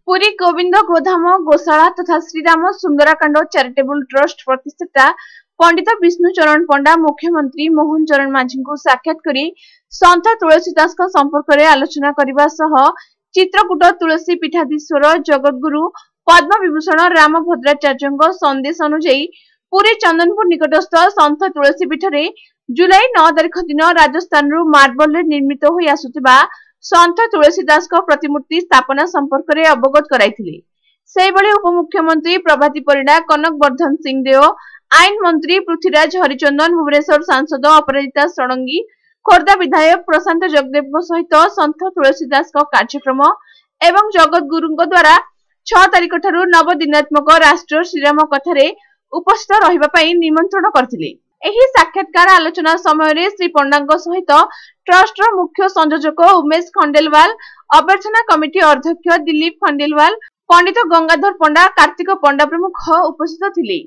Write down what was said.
पुरी गोविंद गोधाम गोशाला तथा Shriram सुंदराकांड charitable trust प्रतिष्ठाता पंडित विष्णु चरण पंडा मुख्यमंत्री मोहन चरण माझी को साक्षात करी संत तुलसीदास संपर्क में आलोचना करने सह चित्रकूट तुलसी पीठाधीश्वर जगद्गुरु पद्म विभूषण रामभद्राचार्य संदेश अनुଯାयी पुरी चंदनपुर निकटस्थ संत तुलसी पीठ में जुलाई 9 तारिख दिन राजस्थान मार्बल निर्मित हो आसुथिबा संत तुलसीदास प्रतिमूर्ति स्थापना संपर्क में अवगत कराइथिले। सेहिभଳି उपमुख्यमंत्री प्रभाती परिडा, कनक वर्धन सिंहदेव, आईन मंत्री पृथ्वीराज हरिचंदन, भुवनेश्वर सांसद अपराजिता षडंगी, खोर्धा विधायक प्रशांत जगदेव सहित संत तुलसीदास कार्यक्रम एवं जगद्गुरु द्वारा 6 तारिख ठारू 9 दिनात्मक राष्ट्र श्रीराम कथारे उपस्थित रहिबा पई निमंत्रण करथिले। एही साक्षात्कार आलोचना समय श्री पंडा सहित ट्रस्ट मुख्य संयोजक उमेश खंडेलवाल, अभ्यर्थना कमिटी अध्यक्ष दिलीप खंडेलवाल, पंडित गंगाधर पंडा, कार्तिक पंडा प्रमुख उपस्थित थिले।